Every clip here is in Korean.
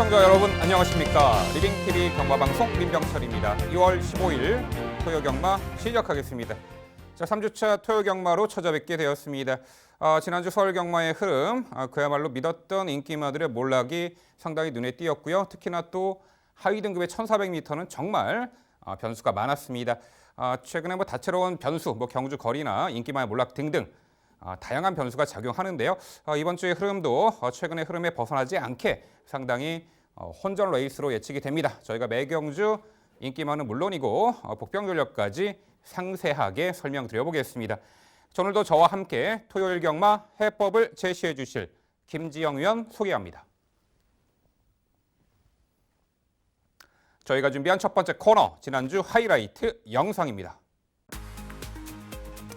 시청자 여러분 안녕하십니까. 리빙TV 경마방송 민병철입니다. 2월 15일 토요경마 시작하겠습니다. 자, 3주차 토요경마로 찾아뵙게 되었습니다. 지난주 서울경마의 흐름, 그야말로 믿었던 인기마들의 몰락이 상당히 눈에 띄었고요. 특히나 또 하위 등급의 1400m는 정말 변수가 많았습니다. 최근에 다채로운 변수, 경주 거리나 인기마의 몰락 등등 다양한 변수가 작용하는데요. 이번 주의 흐름도 최근의 흐름에 벗어나지 않게 상당히 혼전 레이스로 예측이 됩니다. 저희가 매경주 인기마는 물론이고 복병 전력까지 상세하게 설명드려 보겠습니다. 오늘도 저와 함께 토요일 경마 해법을 제시해 주실 김지영 위원 소개합니다. 저희가 준비한 첫 번째 코너, 지난주 하이라이트 영상입니다.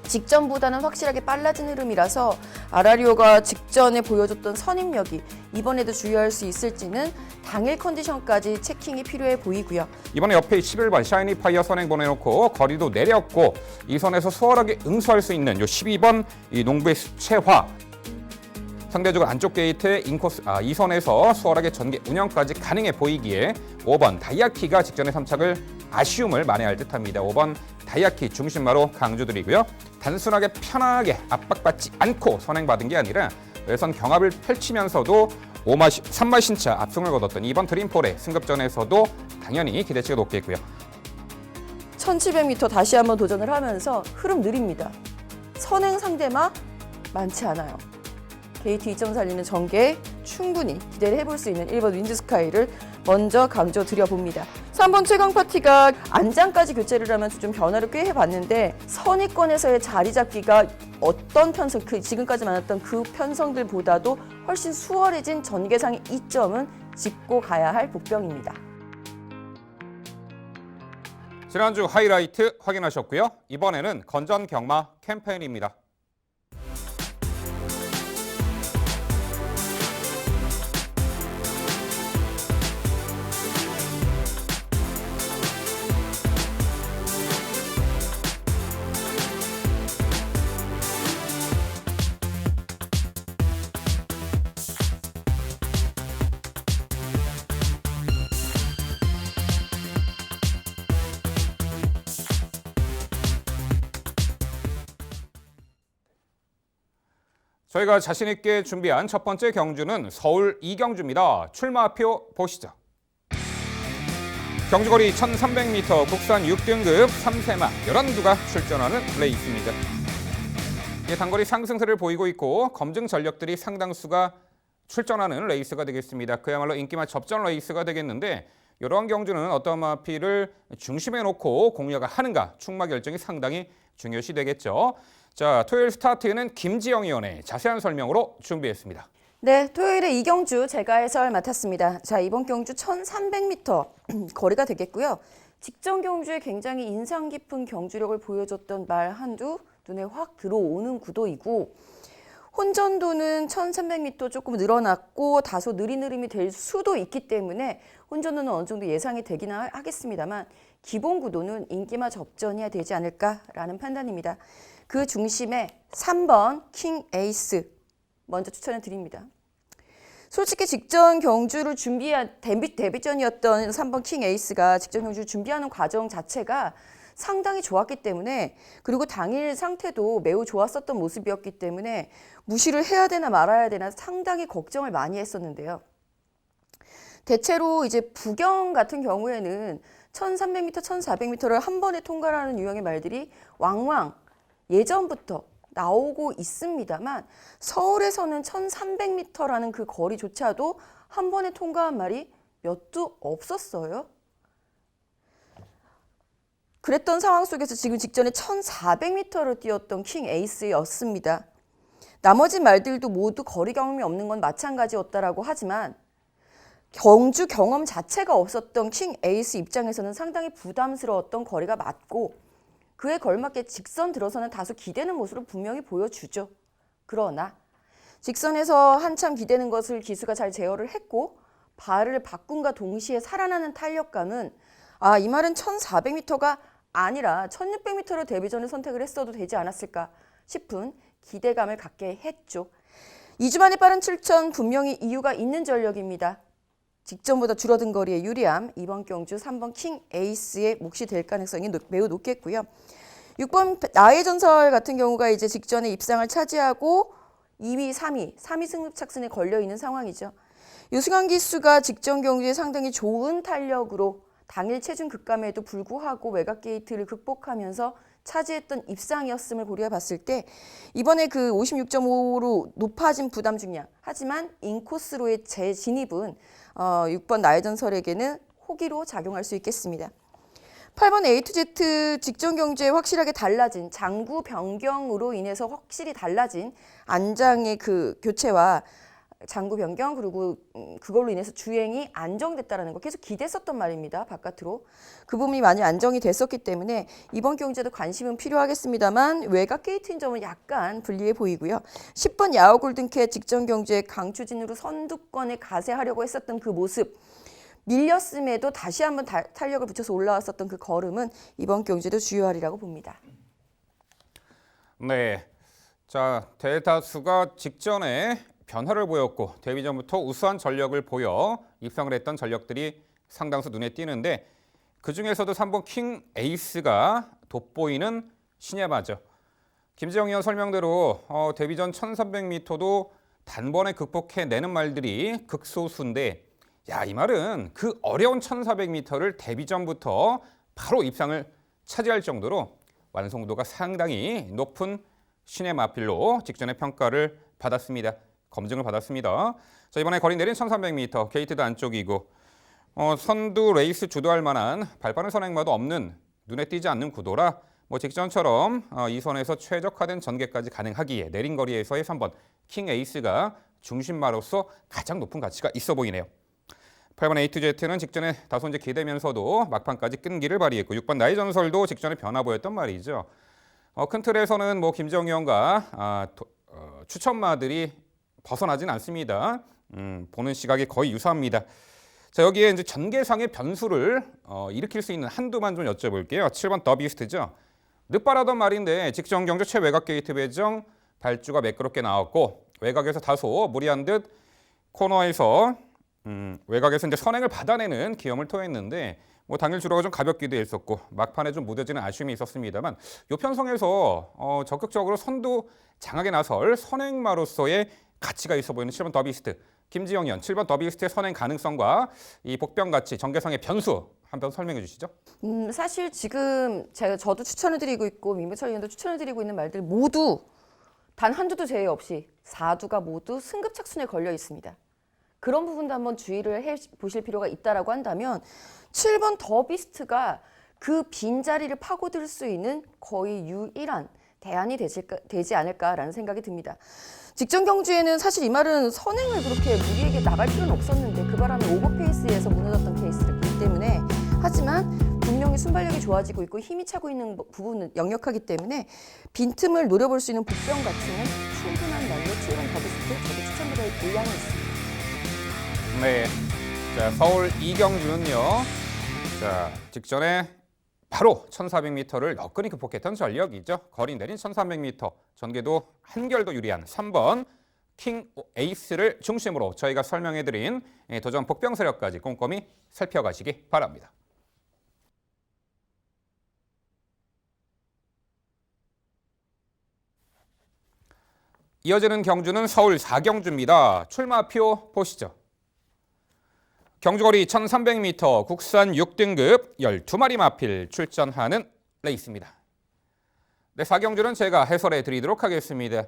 직전보다는 확실하게 빨라진 흐름이라서 아라리오가 직전에 보여줬던 선임력이 이번에도 주의할 수 있을지는 당일 컨디션까지 체킹이 필요해 보이고요. 이번에 옆에 11번 샤이니 파이어 선행 보내놓고 거리도 내렸고 이 선에서 수월하게 응수할 수 있는 요 12번 이 농부의 수채화, 상대적으로 안쪽 게이트의 인코스 이 선에서 수월하게 전개 운영까지 가능해 보이기에 5번 다이아키가 직전의 3착을 아쉬움을 만회할 듯합니다. 5번 다이아키 중심마로 강조드리고요. 단순하게 편하게 압박받지 않고 선행받은 게 아니라 외선 경합을 펼치면서도 3마 신차 압승을 거뒀던 2번 드림폴의 승급전에서도 당연히 기대치가 높겠고요. 1700m 다시 한번 도전을 하면서 흐름 느립니다. 선행 상대마 많지 않아요. 게이트 2점 살리는 전개 충분히 기대를 해볼 수 있는 1번 윈드스카이를 먼저 강조드려봅니다. 3번 최강파티가 안장까지 교체를 하면서 좀 변화를 꽤 해봤는데 선위권에서의 자리 잡기가 어떤 편성, 지금까지 많았던 그 편성들보다도 훨씬 수월해진 전개상의 이점은 짚고 가야 할 복병입니다. 지난주 하이라이트 확인하셨고요. 이번에는 건전 경마 캠페인입니다. 저희가 자신 있게 준비한 첫 번째 경주는 서울 이경주입니다. 출마표 보시죠. 경주거리 1300m 국산 6등급 3세마 11두가 출전하는 레이스입니다. 단거리 상승세를 보이고 있고 검증 전력들이 상당수가 출전하는 레이스가 되겠습니다. 그야말로 인기마 접전 레이스가 되겠는데 이러한 경주는 어떤 마피를 중심에 놓고 공략을 하는가 충마 결정이 상당히 중요시 되겠죠. 자, 토요일 스타트는 김지영 위원의 자세한 설명으로 준비했습니다. 네, 토요일에 이경주 제가 해설 맡았습니다. 자, 이번 경주 1300m 거리가 되겠고요. 직전 경주에 굉장히 인상 깊은 경주력을 보여줬던 말 한두 눈에 확 들어오는 구도이고 혼전도는 1300m 조금 늘어났고 다소 느린 흐름이 될 수도 있기 때문에 혼전도는 어느 정도 예상이 되긴 하겠습니다만 기본 구도는 인기마 접전이야 되지 않을까라는 판단입니다. 그 중심에 3번 킹 에이스 먼저 추천을 드립니다. 솔직히 직전 경주를 준비한 데뷔전이었던 3번 킹 에이스가 직전 경주를 준비하는 과정 자체가 상당히 좋았기 때문에 그리고 당일 상태도 매우 좋았었던 모습이었기 때문에 무시를 해야 되나 말아야 되나 상당히 걱정을 많이 했었는데요. 대체로 이제 부경 같은 경우에는 1300m, 1400m를 한 번에 통과하는 유형의 말들이 왕왕 예전부터 나오고 있습니다만 서울에서는 1300m라는 그 거리조차도 한 번에 통과한 말이 몇 두 없었어요. 그랬던 상황 속에서 지금 직전에 1400m를 뛰었던 킹 에이스였습니다. 나머지 말들도 모두 거리 경험이 없는 건 마찬가지였다라고 하지만 경주 경험 자체가 없었던 킹 에이스 입장에서는 상당히 부담스러웠던 거리가 맞고 그에 걸맞게 직선 들어서는 다소 기대는 모습을 분명히 보여주죠. 그러나 직선에서 한참 기대는 것을 기수가 잘 제어를 했고 발을 바꿈과 동시에 살아나는 탄력감은 이 말은 1400m가 아니라 1600m로 데뷔전을 선택을 했어도 되지 않았을까 싶은 기대감을 갖게 했죠. 2주 만에 빠른 출전 분명히 이유가 있는 전력입니다. 직전보다 줄어든 거리의 유리함, 이번 경주 3번 킹 에이스의 몫이 될 가능성이 매우 높겠고요. 6번 나의 전설 같은 경우가 이제 직전에 입상을 차지하고 2위, 3위 승급 착순에 걸려 있는 상황이죠. 유승환 기수가 직전 경주에 상당히 좋은 탄력으로 당일 체중 급감에도 불구하고 외곽 게이트를 극복하면서 차지했던 입상이었음을 고려해 봤을 때 이번에 그 56.5로 높아진 부담 중량, 하지만 인코스로의 재진입은 6번 나의 전설에게는 호기로 작용할 수 있겠습니다. 8번 A2Z 직전 경주에 확실하게 달라진 장구 변경으로 인해서 확실히 달라진 안장의 그 교체와 장구 변경, 그리고 그걸로 인해서 주행이 안정됐다는 거 계속 기대했었던 말입니다. 바깥으로. 그 부분이 많이 안정이 됐었기 때문에 이번 경주에도 관심은 필요하겠습니다만 외곽 게이트인 점은 약간 불리해 보이고요. 10번 야오 골든캣 직전 경주에 강추진으로 선두권에 가세하려고 했었던 그 모습, 밀렸음에도 다시 한번 탄력을 붙여서 올라왔었던 그 걸음은 이번 경주에도 주요하리라고 봅니다. 네, 자 대다수가 직전에 변화를 보였고 데뷔 전부터 우수한 전력을 보여 입상을 했던 전력들이 상당수 눈에 띄는데 그중에서도 3번 킹 에이스가 돋보이는 신예마죠. 김지영 의원 설명대로 데뷔 전 1300m도 단번에 극복해내는 말들이 극소수인데 이 말은 그 어려운 1400m를 데뷔 전부터 바로 입상을 차지할 정도로 완성도가 상당히 높은 신의 마필로 직전에 평가를 받았습니다. 검증을 받았습니다. 자, 이번에 거리 내린 1300m, 게이트도 안쪽이고 선두 레이스 주도할 만한 발빠른 선행마도 없는 눈에 띄지 않는 구도라 직전처럼 이 선에서 최적화된 전개까지 가능하기에 내린 거리에서의 3번 킹 에이스가 중심마로서 가장 높은 가치가 있어 보이네요. 8번 A2Z는 직전에 다소 이제 기대면서도 막판까지 끈기를 발휘했고 6번 나의 전설도 직전에 변화 보였던 말이죠. 큰 틀에서는 김지영 의원과 추천마들이 벗어나진 않습니다. 보는 시각이 거의 유사합니다. 자, 여기에 이제 전개상의 변수를 일으킬 수 있는 한두만 좀 여쭤볼게요. 7번 더비스트죠. 늦바라던 말인데 직전 경주 최외곽 게이트 배정 발주가 매끄럽게 나왔고 외곽에서 다소 무리한 듯 코너에서 외곽에서 이제 선행을 받아내는 기염을 토했는데 당일 주로가 좀 가볍기도 했었고 막판에 좀 무뎌지는 아쉬움이 있었습니다만 이 편성에서 적극적으로 선두 장악에 나설 선행마로서의 가치가 있어 보이는 7번 더비스트 김지영 의원, 7번 더비스트의 선행 가능성과 이 복병 가치, 전개상의 변수 한번 설명해 주시죠. 사실 지금 저도 추천을 드리고 있고 민병철 의원도 추천을 드리고 있는 말들 모두 단 한두도 제외 없이 4두가 모두 승급 착순에 걸려 있습니다. 그런 부분도 한번 주의를 해 보실 필요가 있다라고 한다면 7번 더비스트가 그 빈자리를 파고들 수 있는 거의 유일한 대안이 되지 않을까라는 생각이 듭니다. 직전 경주에는 사실 이 말은 선행을 그렇게 무리에게 나갈 필요는 없었는데 그 바람에 오버페이스에서 무너졌던 케이스였기 때문에 하지만 분명히 순발력이 좋아지고 있고 힘이 차고 있는 부분은 역력하기 때문에 빈틈을 노려볼 수 있는 복병 가치는 충분한 날로 7번 더비스트 저도 추천드릴 의향이 있습니다. 네, 자 서울 이경주는요. 자 직전에 바로 1400m를 너끈히 극복했던 전력이죠. 거리 내린 1300m 전개도 한결 더 유리한 3번 킹 에이스를 중심으로 저희가 설명해드린 도전 복병 세력까지 꼼꼼히 살펴가시기 바랍니다. 이어지는 경주는 서울 4경주입니다. 출마표 보시죠. 경주거리 1300m 국산 6등급 12마리 마필 출전하는 레이스입니다. 네, 4경주는 제가 해설해 드리도록 하겠습니다.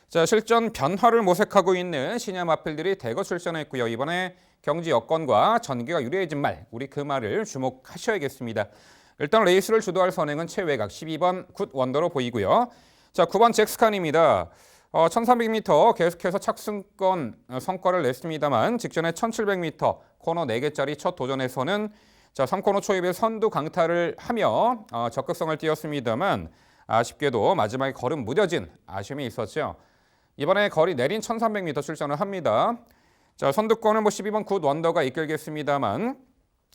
자, 실전 변화를 모색하고 있는 신야 마필들이 대거 출전했고요. 이번에 경지 여건과 전개가 유리해진 말, 우리 그 말을 주목하셔야겠습니다. 일단 레이스를 주도할 선행은 최외곽 12번 굿 원더로 보이고요. 자, 9번 잭스칸입니다. 1300m 계속해서 착승권 성과를 냈습니다만 직전에 1700m 코너 4개짜리 첫 도전에서는 3코너 초입에 선두 강타를 하며 적극성을 띄었습니다만 아쉽게도 마지막에 걸음 무뎌진 아쉬움이 있었죠. 이번에 거리 내린 1300m 출전을 합니다. 자, 선두권은 12번 굿 원더가 이끌겠습니다만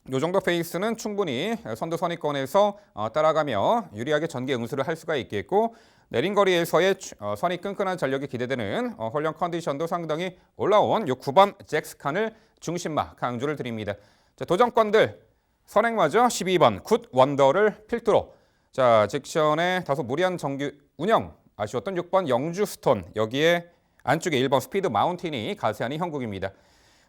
이 정도 페이스는 충분히 선두 선입권에서 따라가며 유리하게 전개 응수를 할 수가 있겠고 내린 거리에서의 선이 끈끈한 전력이 기대되는 홀령 컨디션도 상당히 올라온 9번 잭스칸을 중심마 강조를 드립니다. 자, 도전권들 선행마저 12번 굿 원더를 필두로 자 직전에 다소 무리한 정규 운영 아쉬웠던 6번 영주 스톤 여기에 안쪽에 1번 스피드 마운틴이 가세하는 형국입니다.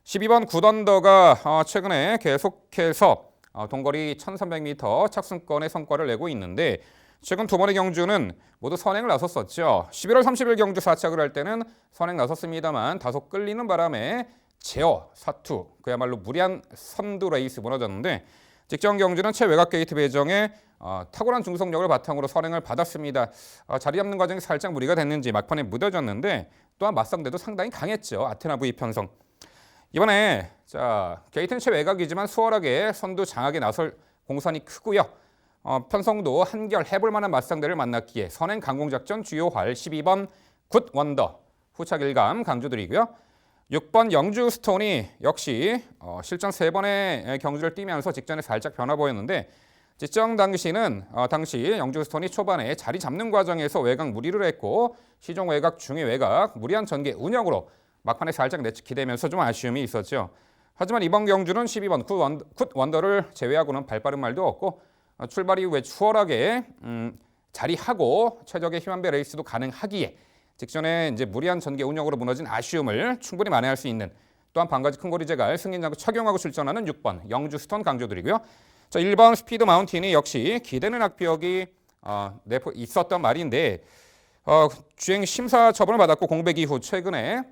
12번 굿언더가 최근에 계속해서 동거리 1300m 착승권의 성과를 내고 있는데 최근 두 번의 경주는 모두 선행을 나섰었죠. 11월 30일 경주 4착을 할 때는 선행 나섰습니다만 다소 끌리는 바람에 제어, 사투, 그야말로 무리한 선두 레이스 무너졌는데 직전 경주는 최외곽 게이트 배정에 탁월한 중속력을 바탕으로 선행을 받았습니다. 자리 잡는 과정이 살짝 무리가 됐는지 막판에 무뎌졌는데 또한 맞상대도 상당히 강했죠. 아테나 V 편성. 이번에 자 게이트는 최외곽이지만 수월하게 선두 장악에 나설 공산이 크고요. 편성도 한결 해볼 만한 맞상대를 만났기에 선행 강공작전 주요할 12번 굿 원더 후착 일감 강조드리고요. 6번 영주 스톤이 역시 실전 3번의 경주를 뛰면서 직전에 살짝 변화 보였는데 직전 당시는 당시 영주 스톤이 초반에 자리 잡는 과정에서 외곽 무리를 했고 시종 외곽 중의 외곽 무리한 전개 운영으로 막판에 살짝 내치기되면서 좀 아쉬움이 있었죠. 하지만 이번 경주는 12번 굿 원더를 제외하고는 발빠른 말도 없고 출발 이후에 수월하게 자리하고 최적의 힘안배 레이스도 가능하기에 직전에 이제 무리한 전개 운영으로 무너진 아쉬움을 충분히 만회할 수 있는 또한 반가지 큰거리 제갈 승인장구 착용하고 출전하는 6번 영주 스톤 강조드리고요. 자 1번 스피드 마운틴이 역시 기대는 악벽이 있었던 말인데 주행 심사 처분을 받았고 공백 이후 최근에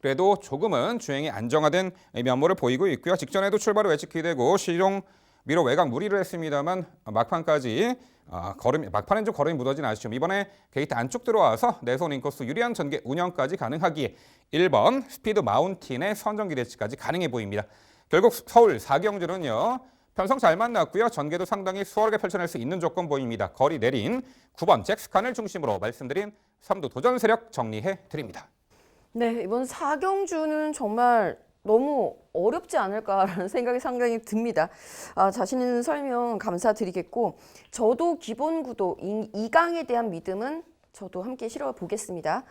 그래도 조금은 주행이 안정화된 면모를 보이고 있고요. 직전에도 출발 후 예측기되고 시종 미로 외곽 무리를 했습니다만 막판까지 막판엔 좀 걸음이 묻어진 아쉬움. 이번에 게이트 안쪽 들어와서 내손 인코스 유리한 전개 운영까지 가능하기에 1번 스피드 마운틴의 선정 기대치까지 가능해 보입니다. 결국 서울 4경주는요. 편성 잘 만났고요. 전개도 상당히 수월하게 펼쳐낼 수 있는 조건 보입니다. 거리 내린 9번 잭스칸을 중심으로 말씀드린 3두 도전 세력 정리해 드립니다. 네, 이번 4경주는 정말 너무 어렵지 않을까라는 생각이 상당히 듭니다. 자신 있는 설명 감사드리겠고 저도 기본 구도 2강에 대한 믿음은 저도 함께 실어 보겠습니다.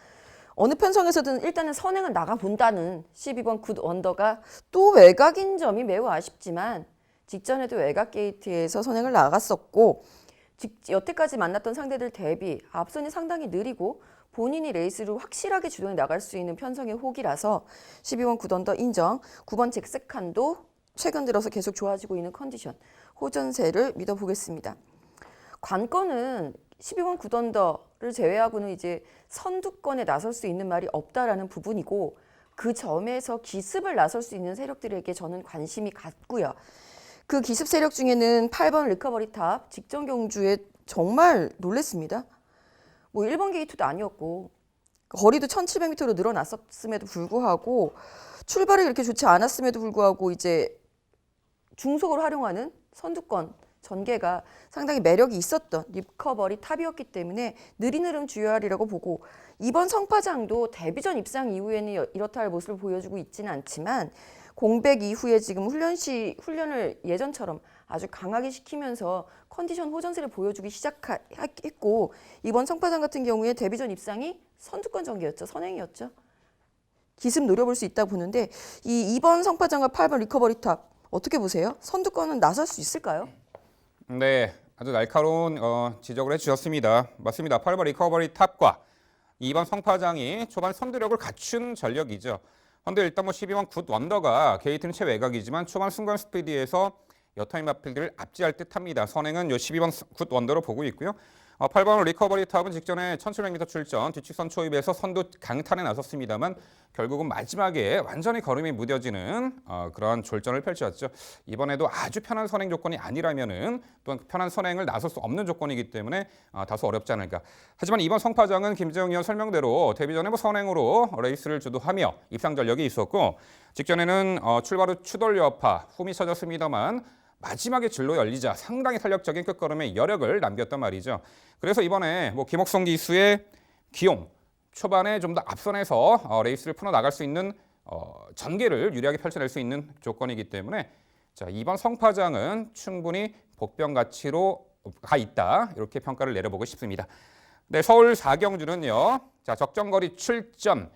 어느 편성에서든 일단은 선행은 나가본다는 12번 굿 원더가 또 외곽인 점이 매우 아쉽지만 직전에도 외곽 게이트에서 선행을 나갔었고 여태까지 만났던 상대들 대비 앞선이 상당히 느리고 본인이 레이스를 확실하게 주도해 나갈 수 있는 편성의 혹이라서 12번 굿언더 인정, 9번 잭스칸도 최근 들어서 계속 좋아지고 있는 컨디션, 호전세를 믿어보겠습니다. 관건은 12번 굿언더를 제외하고는 이제 선두권에 나설 수 있는 말이 없다라는 부분이고 그 점에서 기습을 나설 수 있는 세력들에게 저는 관심이 갔고요. 그 기습 세력 중에는 8번 리커버리 탑 직전 경주에 정말 놀랬습니다. 뭐 1번 게이트도 아니었고 거리도 1700m로 늘어났음에도 불구하고 출발이 그렇게 좋지 않았음에도 불구하고 이제 중속을 활용하는 선두권 전개가 상당히 매력이 있었던 리커버리 탑이었기 때문에 느린 흐름 주요하리라고 보고 이번 성파장도 데뷔전 입상 이후에는 이렇다 할 모습을 보여주고 있지는 않지만 공백 이후에 지금 훈련을 예전처럼 아주 강하게 시키면서 컨디션 호전세를 보여주기 시작했고 이번 성파장 같은 경우에 데뷔전 입상이 선두권 전개였죠. 선행이었죠. 기습 노려볼 수 있다고 보는데 이 2번 성파장과 8번 리커버리 탑 어떻게 보세요? 선두권은 나설 수 있을까요? 네, 아주 날카로운 지적을 해주셨습니다. 맞습니다. 8번 리커버리 탑과 2번 성파장이 초반 선두력을 갖춘 전력이죠. 그런데 일단 12번 굿 원더가 게이트는 최외곽이지만 초반 순간 스피드에서 여타임 마필드를 압지할 듯합니다. 선행은 요 12번 굿 원더로 보고 있고요. 8번 리커버리 탑은 직전에 1700m 출전 뒤측선 초입에서 선두 강탄에 나섰습니다만 결국은 마지막에 완전히 걸음이 무뎌지는 그런 졸전을 펼쳤죠. 이번에도 아주 편한 선행 조건이 아니라면은 또한 편한 선행을 나설 수 없는 조건이기 때문에 다소 어렵지 않을까. 하지만 이번 성파장은 김재영 의원 설명대로 데뷔 전에 선행으로 레이스를 주도하며 입상 전력이 있었고 직전에는 출발 후 추돌 여파 홈이 쳐졌습니다만 마지막에 진로 열리자 상당히 탄력적인 끝걸음에 여력을 남겼단 말이죠. 그래서 이번에 김옥성 기수의 기용 초반에 좀 더 앞선에서 레이스를 풀어나갈 수 있는 전개를 유리하게 펼쳐낼 수 있는 조건이기 때문에 자, 2번 성파장은 충분히 복병 가치로 가 있다. 이렇게 평가를 내려보고 싶습니다. 네, 서울 4경주는요. 자, 적정거리 출전.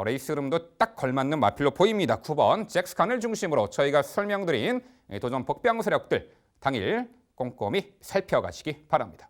레이스 흐름도 딱 걸맞는 마필로 보입니다. 9번 잭스칸을 중심으로 저희가 설명드린 도전 복병 세력들 당일 꼼꼼히 살펴가시기 바랍니다.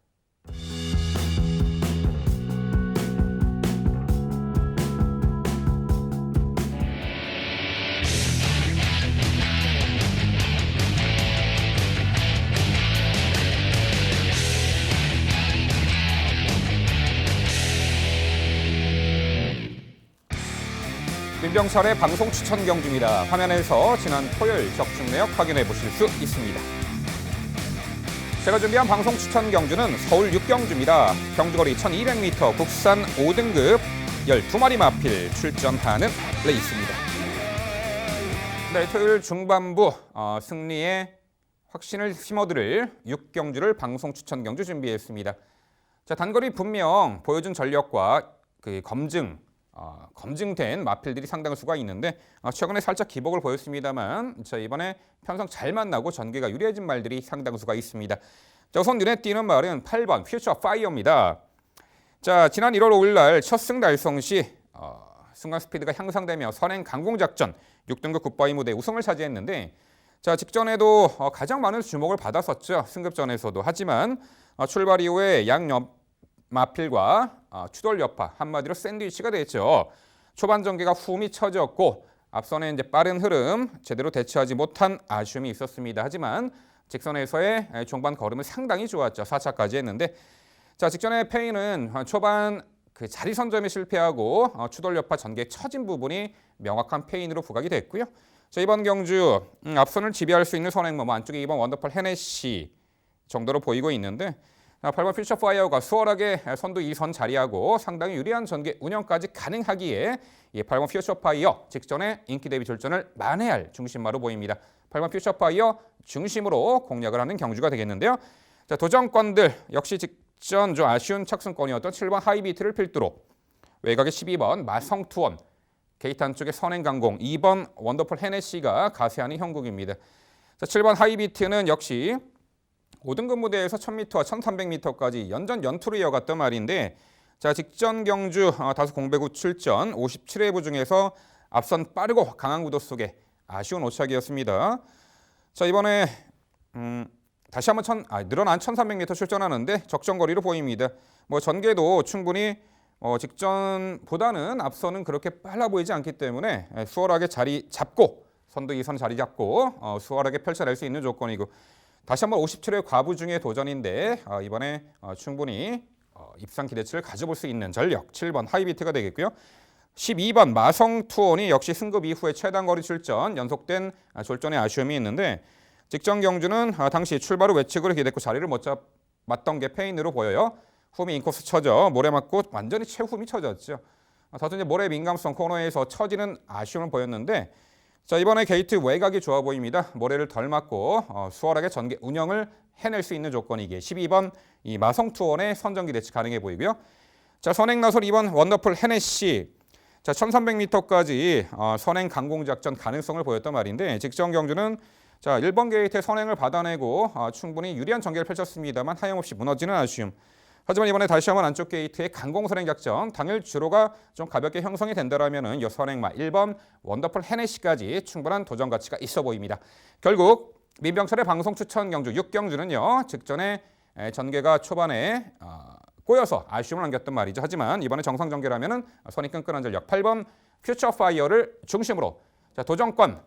민병철의 방송 추천 경주입니다. 화면에서 지난 토요일 적중 내역 확인해 보실 수 있습니다. 제가 준비한 방송 추천 경주는 서울 6경주입니다. 경주거리 1200m 국산 5등급 12마리 마필 출전하는 레이스입니다. 네, 토요일 중반부 승리에 확신을 심어드릴 6경주를 방송 추천 경주 준비했습니다. 자, 단거리 분명 보여준 전력과 그 검증된 마필들이 상당수가 있는데 최근에 살짝 기복을 보였습니다만 자, 이번에 편성 잘 만나고 전개가 유리해진 말들이 상당수가 있습니다. 자, 우선 눈에 띄는 말은 8번 퓨처 파이어입니다. 자, 지난 1월 5일 날 첫 승 달성 시 순간 스피드가 향상되며 선행 강공 작전 6등급 굿바이 무대 우승을 차지했는데 자, 직전에도 가장 많은 주목을 받았었죠. 승급전에서도. 하지만 출발 이후에 양옆 마필과 추돌 여파 한마디로 샌드위치가 됐죠. 초반 전개가 흠이 처졌고 앞선에 이제 빠른 흐름 제대로 대처하지 못한 아쉬움이 있었습니다. 하지만 직선에서의 종반 걸음은 상당히 좋았죠. 4차까지 했는데 자, 직전에 페인은 초반 그 자리 선점에 실패하고 추돌 여파 전개 처진 부분이 명확한 페인으로 부각이 됐고요. 자, 이번 경주 앞선을 지배할 수 있는 선행범 안쪽에 2번 원더풀 헤네시 정도로 보이고 있는데 8번 퓨처 파이어가 수월하게 선두 2선 자리하고 상당히 유리한 전개 운영까지 가능하기에 8번 퓨처 파이어 직전에 인기 대비 출전을 만회할 중심마로 보입니다. 8번 퓨처 파이어 중심으로 공략을 하는 경주가 되겠는데요. 자, 도전권들 역시 직전 좀 아쉬운 착승권이었던 7번 하이비트를 필두로 외곽의 12번 마성투원 게이트 안쪽에 선행강공 2번 원더풀 헤네시가 가세하는 형국입니다. 자, 7번 하이비트는 역시 5등급 무대에서 1000m와 1300m까지 연전 연투를 이어갔던 말인데 자, 직전 경주 다소 공백 후 출전 57회부 중에서 앞선 빠르고 강한 구도 속에 아쉬운 오착이었습니다. 자, 이번에 다시 한번 늘어난 1300m 출전하는데 적정거리로 보입니다. 뭐 전개도 충분히 직전보다는 앞선은 그렇게 빨라 보이지 않기 때문에 수월하게 자리 잡고 선두 2선 자리 잡고 수월하게 펼쳐낼 수 있는 조건이고 다시 한번 57회 과부 중의 도전인데 이번에 충분히 입상 기대치를 가져볼 수 있는 전력 7번 하이비트가 되겠고요. 12번 마성투원이 역시 승급 이후에 최단 거리 출전 연속된 졸전의 아쉬움이 있는데 직전 경주는 당시 출발 후 외측으로 기댔고 자리를 못 잡았던 게 페인으로 보여요. 흠이 인코스 쳐져 모래 맞고 완전히 최후미 쳐졌죠. 다소 이제 모래 민감성 코너에서 처지는 아쉬움을 보였는데 자, 이번에 게이트 외곽이 좋아 보입니다. 모래를 덜 맞고 수월하게 전개 운영을 해낼 수 있는 조건이기에 12번 이 마성투원의 선전기 대치 가능해 보이고요. 자, 선행 나설 2번 원더풀 헤네시 자, 1300m까지 선행 강공 작전 가능성을 보였던 말인데 직전 경주는 자, 1번 게이트의 선행을 받아내고 충분히 유리한 전개를 펼쳤습니다만 하염없이 무너지는 아쉬움. 하지만 이번에 다시 한번 안쪽 게이트의 강공 선행 작전 당일 주로가 좀 가볍게 형성이 된다라면은 이 선행마 1번 원더풀 헤네시까지 충분한 도전 가치가 있어 보입니다. 결국 민병철의 방송 추천 경주 6경주는요. 직전에 전개가 초반에 꼬여서 아쉬움을 남겼던 말이죠. 하지만 이번에 정상 전개라면은 선이 끈끈한 전력 8번 퓨처 파이어를 중심으로 자, 도전권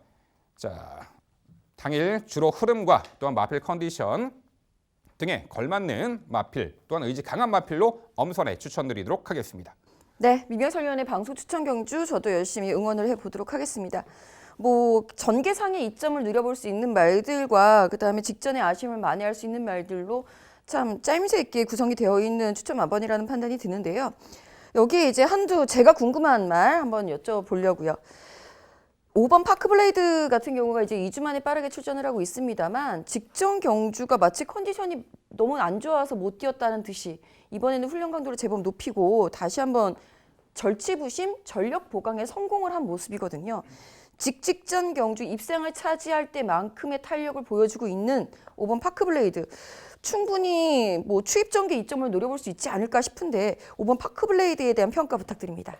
자, 당일 주로 흐름과 또한 마필 컨디션 등에 걸맞는 마필 또한 의지 강한 마필로 엄선해 추천드리도록 하겠습니다. 네, 민병철 위원의 방송 추천 경주 저도 열심히 응원을 해보도록 하겠습니다. 뭐 전개상의 이점을 누려볼 수 있는 말들과 그다음에 직전의 아쉬움을 만회할 수 있는 말들로 참 짜임새 있게 구성이 되어 있는 추천 마번이라는 판단이 드는데요. 여기에 이제 한두 제가 궁금한 말 한번 여쭤보려고요. 5번 파크블레이드 같은 경우가 이제 2주 만에 빠르게 출전을 하고 있습니다만 직전 경주가 마치 컨디션이 너무 안 좋아서 못 뛰었다는 듯이 이번에는 훈련 강도를 제법 높이고 다시 한번 절치부심, 전력 보강에 성공을 한 모습이거든요. 직전 경주 입상을 차지할 때만큼의 탄력을 보여주고 있는 5번 파크블레이드. 충분히 뭐 추입 전개 이점을 노려볼 수 있지 않을까 싶은데 5번 파크블레이드에 대한 평가 부탁드립니다.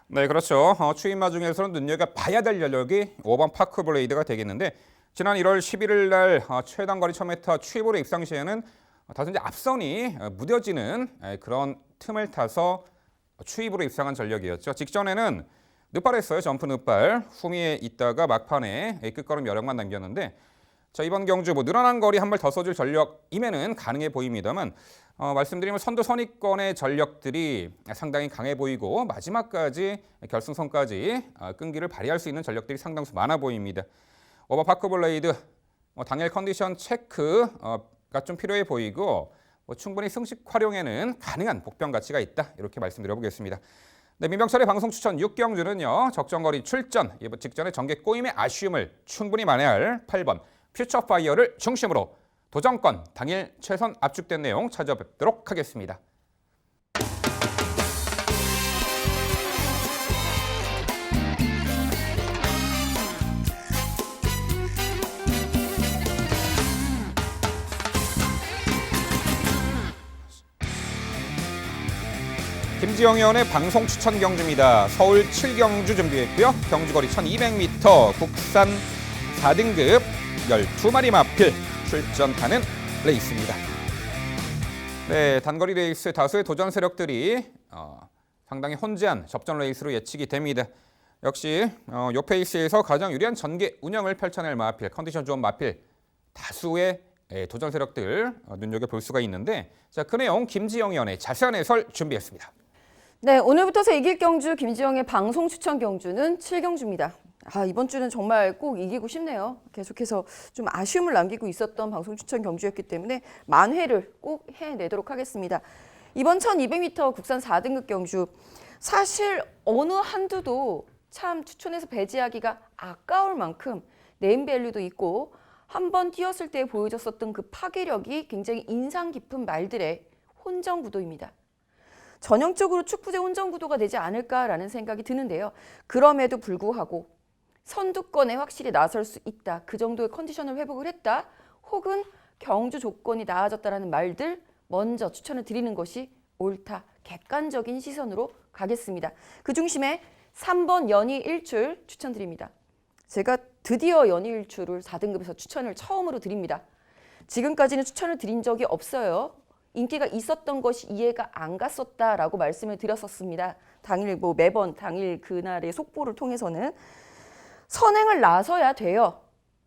네, 그렇죠. 추임마 중에서는 눈여겨봐야 될 전력이 5번 파크블레이드가 되겠는데 지난 1월 11일 날 최단 거리 1000m 추입으로 입상 시에는 다소 이제 앞선이 무뎌지는 그런 틈을 타서 추입으로 입상한 전력이었죠. 직전에는 늑발했어요. 점프 늑발. 후미에 있다가 막판에 끝걸음 여력만 남겼는데 자, 이번 경주 뭐 늘어난 거리 한 발 더 써줄 전력임에는 가능해 보입니다만 말씀드리면 선두 선입권의 전력들이 상당히 강해 보이고 마지막까지 결승선까지 끈기를 발휘할 수 있는 전력들이 상당수 많아 보입니다. 오버 파크블레이드 당일 컨디션 체크가 좀 필요해 보이고 충분히 승식 활용에는 가능한 복병 가치가 있다. 이렇게 말씀드려보겠습니다. 네, 민병철의 방송 추천 6경주는요. 적정거리 출전, 직전에 전개 꼬임의 아쉬움을 충분히 만회할 8번 퓨처파이어를 중심으로 도전권 당일 최선 압축된 내용 찾아뵙도록 하겠습니다. 김지영 의원의 방송 추천 경주입니다. 서울 7경주 준비했고요. 경주거리 1200m 국산 4등급 12마리 마필 출전하는 레이스입니다. 네, 단거리 레이스 다수의 도전 세력들이 상당히 혼재한 접전 레이스로 예측이 됩니다. 역시 요 페이스에서 가장 유리한 전개 운영을 펼쳐낼 마필, 컨디션 좋은 마필 다수의 도전 세력들 눈여겨볼 수가 있는데 자, 그 내용 김지영 의원의 자세한 해설 준비했습니다. 네, 오늘부터서 이길 경주 김지영의 방송 추천 경주는 7경주입니다. 이번 주는 정말 꼭 이기고 싶네요. 계속해서 좀 아쉬움을 남기고 있었던 방송 추천 경주였기 때문에 만회를 꼭 해내도록 하겠습니다. 이번 1200m 국산 4등급 경주 사실 어느 한두도 참 추천해서 배제하기가 아까울 만큼 네임밸류도 있고 한 번 뛰었을 때 보여줬었던 그 파괴력이 굉장히 인상 깊은 말들의 혼전 구도입니다. 전형적으로 축구제 혼전 구도가 되지 않을까라는 생각이 드는데요. 그럼에도 불구하고 선두권에 확실히 나설 수 있다. 그 정도의 컨디션을 회복을 했다. 혹은 경주 조건이 나아졌다라는 말들 먼저 추천을 드리는 것이 옳다. 객관적인 시선으로 가겠습니다. 그 중심에 3번 연희 일출 추천드립니다. 제가 드디어 연희 일출을 4등급에서 추천을 처음으로 드립니다. 지금까지는 추천을 드린 적이 없어요. 인기가 있었던 것이 이해가 안 갔었다라고 말씀을 드렸었습니다. 당일 매번 당일 그날의 속보를 통해서는 선행을 나서야 돼요.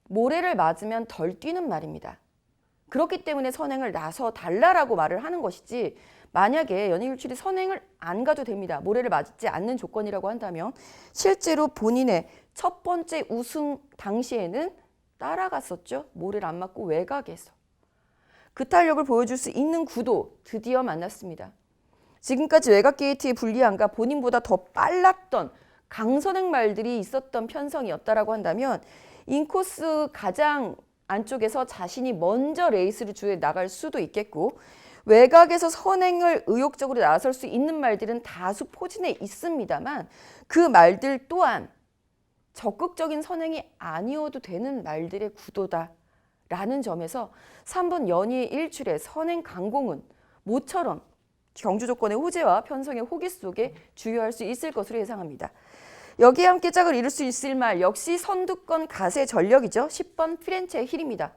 모래를 맞으면 덜 뛰는 말입니다. 그렇기 때문에 선행을 나서 달라라고 말을 하는 것이지 만약에 연예일출이 선행을 안 가도 됩니다. 모래를 맞지 않는 조건이라고 한다면 실제로 본인의 첫 번째 우승 당시에는 따라갔었죠. 모래를 안 맞고 외곽에서. 그 탄력을 보여줄 수 있는 구도 드디어 만났습니다. 지금까지 외곽 게이트의 불리함과 본인보다 더 빨랐던 강선행 말들이 있었던 편성이었다라고 한다면 인코스 가장 안쪽에서 자신이 먼저 레이스를 주에 나갈 수도 있겠고 외곽에서 선행을 의욕적으로 나설 수 있는 말들은 다수 포진해 있습니다만 그 말들 또한 적극적인 선행이 아니어도 되는 말들의 구도다라는 점에서 3번 연희의 일출의 선행 강공은 모처럼 경주 조건의 호재와 편성의 호기 속에 주요할 수 있을 것으로 예상합니다. 여기에 함께 짝을 이룰 수 있을 말 역시 선두권 가세 전력이죠. 10번 피렌체의 힐입니다.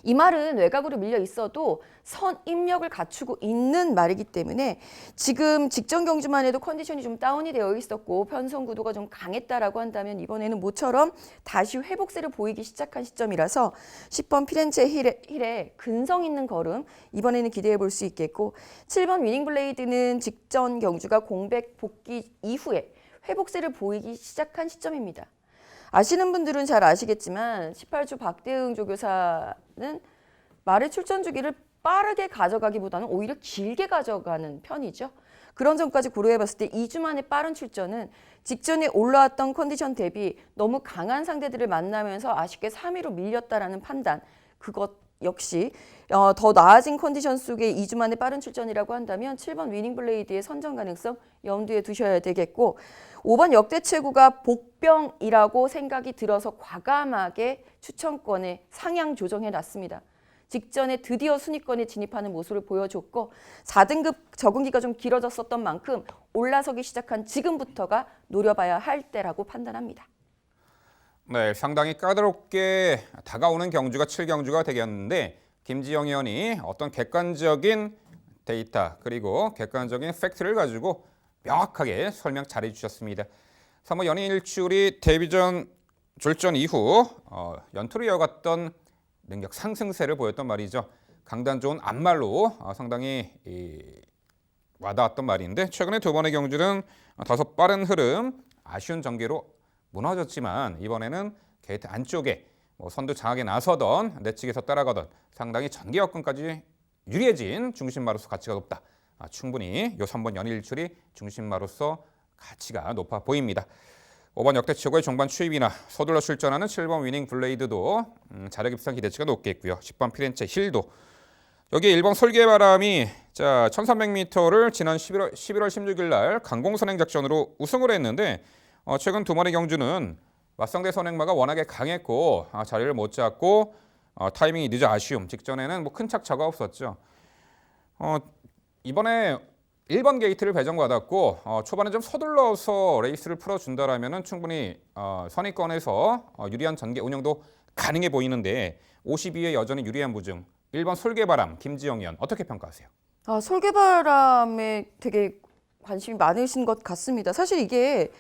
이 말은 외곽으로 밀려 있어도 선입력을 갖추고 있는 말이기 때문에 지금 직전 경주만 해도 컨디션이 좀 다운이 되어 있었고 편성 구도가 좀 강했다라고 한다면 이번에는 모처럼 다시 회복세를 보이기 시작한 시점이라서 10번 피렌체 힐의 근성 있는 걸음 이번에는 기대해 볼 수 있겠고 7번 위닝블레이드는 직전 경주가 공백 복귀 이후에 회복세를 보이기 시작한 시점입니다. 아시는 분들은 잘 아시겠지만 18주 박대응 조교사는 말의 출전 주기를 빠르게 가져가기보다는 오히려 길게 가져가는 편이죠. 그런 점까지 고려해봤을 때 2주 만에 빠른 출전은 직전에 올라왔던 컨디션 대비 너무 강한 상대들을 만나면서 아쉽게 3위로 밀렸다라는 판단, 그것 역시 더 나아진 컨디션 속에 2주 만에 빠른 출전이라고 한다면 7번 위닝블레이드의 선정 가능성 염두에 두셔야 되겠고 5번 역대 최고가 복병이라고 생각이 들어서 과감하게 추천권에 상향 조정해 놨습니다. 직전에 드디어 순위권에 진입하는 모습을 보여줬고 4등급 적응기가 좀 길어졌었던 만큼 올라서기 시작한 지금부터가 노려봐야 할 때라고 판단합니다. 네, 상당히 까다롭게 다가오는 경주가 7경주가 되겠는데 김지영 의원이 어떤 객관적인 데이터 그리고 객관적인 팩트를 가지고 명확하게 설명 잘해 주셨습니다. 3번 연인 일출이 데뷔전 출전 이후 연투를 이어갔던 능력 상승세를 보였던 말이죠. 강단 좋은 앞말로 상당히 와닿았던 말인데 최근에 두 번의 경주는 다소 빠른 흐름, 아쉬운 전개로 무너졌지만 이번에는 게이트 안쪽에 선두 장악에 나서던 내측에서 따라가던 상당히 전개 여건까지 유리해진 중심마로서 가치가 높다. 충분히 이 3번 연일출이 중심마로서 가치가 높아 보입니다. 5번 역대 최고의 종반 추입이나 서둘러 출전하는 7번 위닝 블레이드도 자력 입상 기대치가 높겠고요. 10번 피렌체 힐도 여기 1번 솔개바람이 1300m를 지난 11월 16일 날 강공선행 작전으로 우승을 했는데 최근 두 번의 경주는 맞상대 선행마가 워낙에 강했고 자리를 못 잡고 타이밍이 늦어 아쉬움 직전에는 큰 착차가 없었죠. 이번에 1번 게이트를 배정받았고 초반에 좀 서둘러서 레이스를 풀어준다라면 충분히 선의권에서 유리한 전개 운영도 가능해 보이는데 52에 여전히 유리한 부증 1번 솔개바람 김지영 의원 어떻게 평가하세요? 솔개바람에 되게 관심이 많으신 것 같습니다. 사실 이게